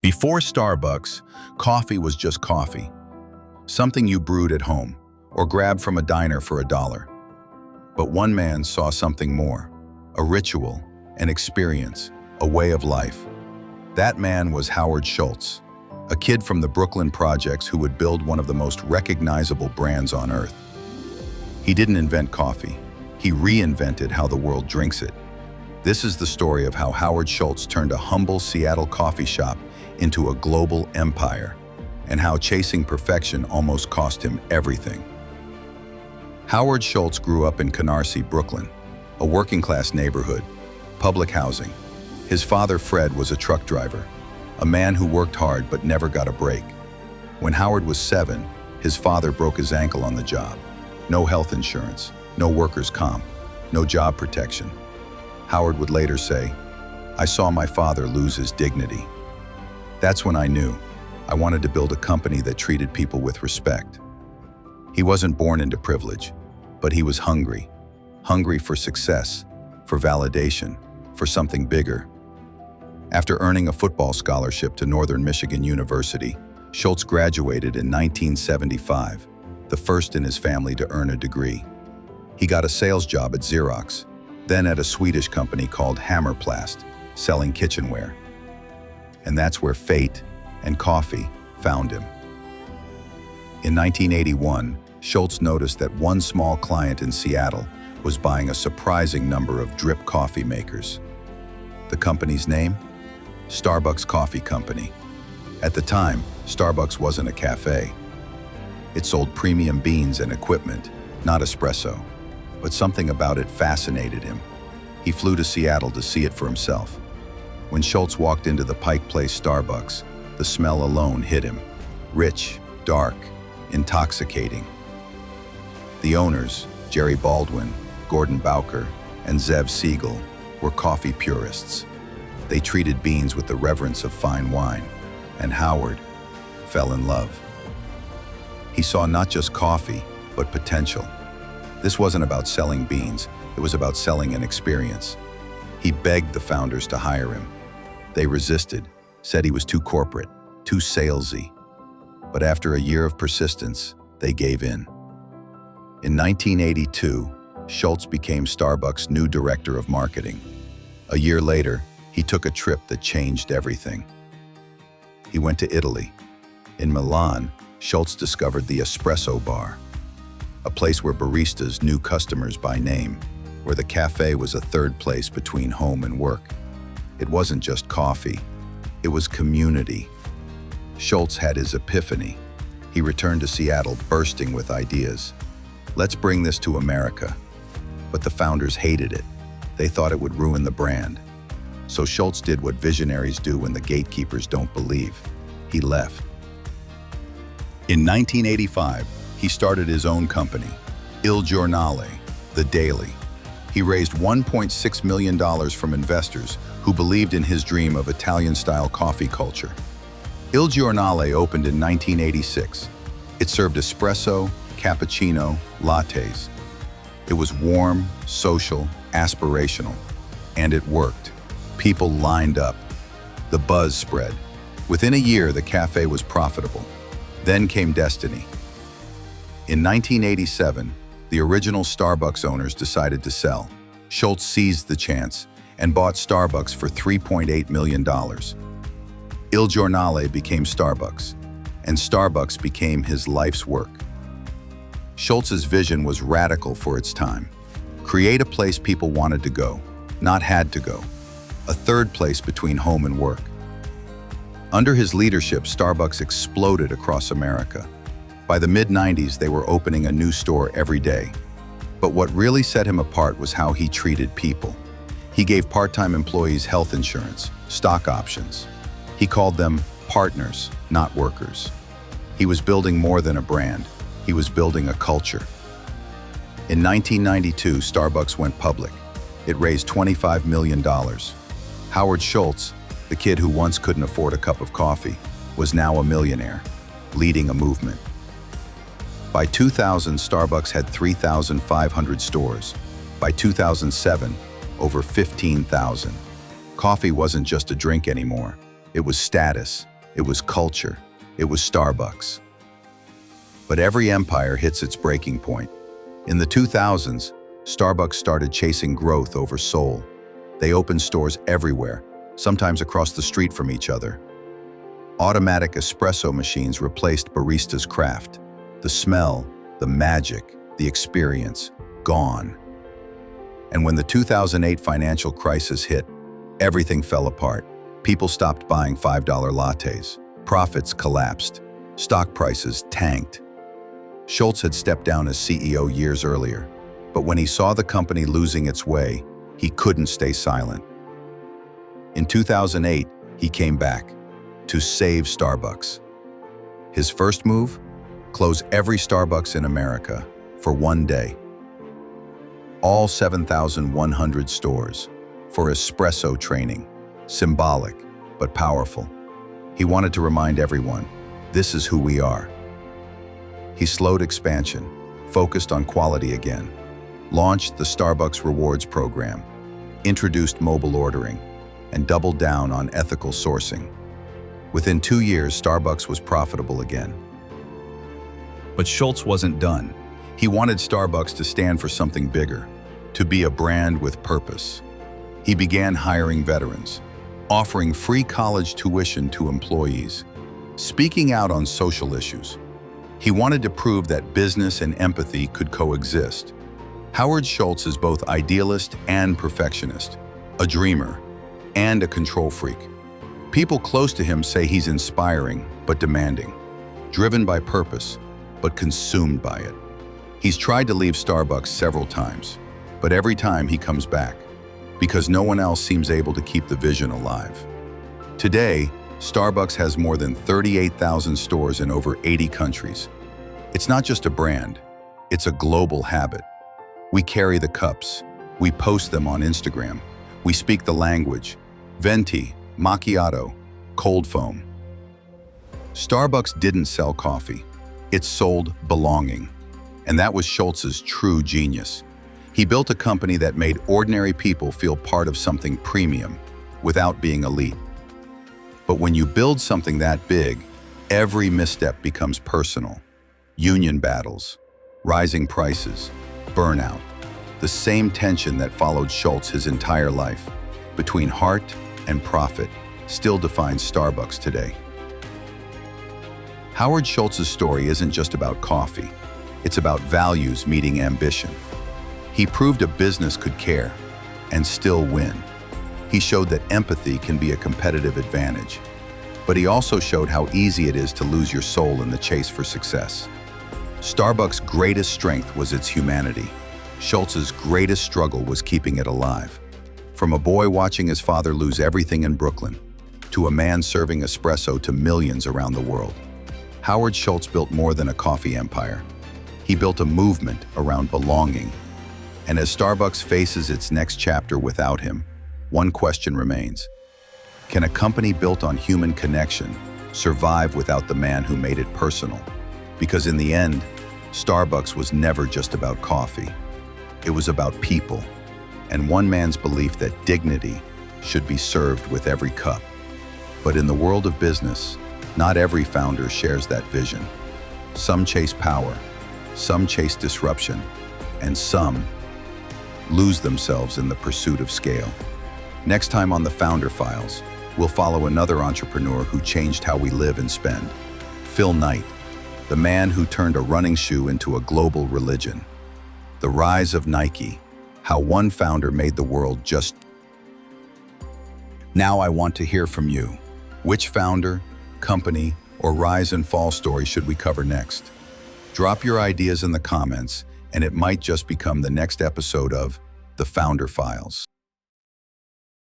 Before Starbucks, coffee was just coffee, something you brewed at home or grabbed from a diner for $1. But one man saw something more, a ritual, an experience, a way of life. That man was Howard Schultz, a kid from the Brooklyn projects who would build one of the most recognizable brands on earth. He didn't invent coffee. He reinvented how the world drinks it. This is the story of how Howard Schultz turned a humble Seattle coffee shop into a global empire, and how chasing perfection almost cost him everything. Howard Schultz grew up in Canarsie, Brooklyn, a working-class neighborhood, public housing. His father, Fred, was a truck driver, a man who worked hard but never got a break. When Howard was 7, his father broke his ankle on the job. No health insurance, no workers' comp, no job protection. Howard would later say, "I saw my father lose his dignity." That's when I knew I wanted to build a company that treated people with respect. He wasn't born into privilege, but he was hungry for success, for validation, for something bigger. After earning a football scholarship to Northern Michigan University, Schultz graduated in 1975, the first in his family to earn a degree. He got a sales job at Xerox, then at a Swedish company called Hammerplast, selling kitchenware. And that's where fate and coffee found him. In 1981, Schultz noticed that one small client in Seattle was buying a surprising number of drip coffee makers. The company's name? Starbucks Coffee Company. At the time, Starbucks wasn't a cafe. It sold premium beans and equipment, not espresso. But something about it fascinated him. He flew to Seattle to see it for himself. When Schultz walked into the Pike Place Starbucks, the smell alone hit him. Rich, dark, intoxicating. The owners, Jerry Baldwin, Gordon Bowker, and Zev Siegel, were coffee purists. They treated beans with the reverence of fine wine, and Howard fell in love. He saw not just coffee, but potential. This wasn't about selling beans, it was about selling an experience. He begged the founders to hire him. They resisted, said he was too corporate, too salesy. But after a year of persistence, they gave in. In 1982, Schultz became Starbucks' new director of marketing. A year later, he took a trip that changed everything. He went to Italy. In Milan, Schultz discovered the espresso bar, a place where baristas knew customers by name, where the cafe was a third place between home and work. It wasn't just coffee, it was community. Schultz had his epiphany. He returned to Seattle bursting with ideas. Let's bring this to America. But the founders hated it. They thought it would ruin the brand. So Schultz did what visionaries do when the gatekeepers don't believe. He left. In 1985, he started his own company, Il Giornale, the Daily. He raised $1.6 million from investors who believed in his dream of Italian-style coffee culture. Il Giornale opened in 1986. It served espresso, cappuccino, lattes. It was warm, social, aspirational, and it worked. People lined up. The buzz spread. Within a year, the cafe was profitable. Then came destiny. In 1987, the original Starbucks owners decided to sell. Schultz seized the chance and bought Starbucks for $3.8 million. Il Giornale became Starbucks, and Starbucks became his life's work. Schultz's vision was radical for its time. Create a place people wanted to go, not had to go. A third place between home and work. Under his leadership, Starbucks exploded across America. By the mid-90s, they were opening a new store every day. But what really set him apart was how he treated people. He gave part-time employees health insurance, stock options. He called them partners, not workers. He was building more than a brand. He was building a culture. In 1992, Starbucks went public. It raised $25 million. Howard Schultz, the kid who once couldn't afford a cup of coffee, was now a millionaire, leading a movement. By 2000, Starbucks had 3,500 stores. By 2007, over 15,000. Coffee wasn't just a drink anymore. It was status. It was culture. It was Starbucks. But every empire hits its breaking point. In the 2000s, Starbucks started chasing growth over soul. They opened stores everywhere, sometimes across the street from each other. Automatic espresso machines replaced baristas' craft. The smell, the magic, the experience, gone. And when the 2008 financial crisis hit, everything fell apart. People stopped buying $5 lattes. Profits collapsed. Stock prices tanked. Schultz had stepped down as CEO years earlier, but when he saw the company losing its way, he couldn't stay silent. In 2008, he came back to save Starbucks. His first move? Close every Starbucks in America for one day. All 7,100 stores for espresso training. Symbolic, but powerful. He wanted to remind everyone, this is who we are. He slowed expansion, focused on quality again, launched the Starbucks Rewards program, introduced mobile ordering, and doubled down on ethical sourcing. Within 2 years, Starbucks was profitable again. But Schultz wasn't done. He wanted Starbucks to stand for something bigger, to be a brand with purpose. He began hiring veterans, offering free college tuition to employees, speaking out on social issues. He wanted to prove that business and empathy could coexist. Howard Schultz is both idealist and perfectionist, a dreamer and a control freak. People close to him say he's inspiring but demanding, driven by purpose but consumed by it. He's tried to leave Starbucks several times, but every time he comes back, because no one else seems able to keep the vision alive. Today, Starbucks has more than 38,000 stores in over 80 countries. It's not just a brand, it's a global habit. We carry the cups, we post them on Instagram, we speak the language, venti, macchiato, cold foam. Starbucks didn't sell coffee, it sold belonging. And that was Schultz's true genius. He built a company that made ordinary people feel part of something premium without being elite. But when you build something that big, every misstep becomes personal. Union battles, rising prices, burnout. The same tension that followed Schultz his entire life, between heart and profit, still defines Starbucks today. Howard Schultz's story isn't just about coffee. It's about values meeting ambition. He proved a business could care and still win. He showed that empathy can be a competitive advantage, but he also showed how easy it is to lose your soul in the chase for success. Starbucks' greatest strength was its humanity. Schultz's greatest struggle was keeping it alive. From a boy watching his father lose everything in Brooklyn, to a man serving espresso to millions around the world, Howard Schultz built more than a coffee empire. He built a movement around belonging. And as Starbucks faces its next chapter without him, one question remains. Can a company built on human connection survive without the man who made it personal? Because in the end, Starbucks was never just about coffee. It was about people, and one man's belief that dignity should be served with every cup. But in the world of business, not every founder shares that vision. Some chase power, some chase disruption, and some lose themselves in the pursuit of scale. Next time on the Founder Files, we'll follow another entrepreneur who changed how we live and spend. Phil Knight, the man who turned a running shoe into a global religion. The rise of Nike, how one founder made the world just. Now I want to hear from you. Which founder, company, or rise and fall story should we cover next? Drop your ideas in the comments, and it might just become the next episode of The Founder Files.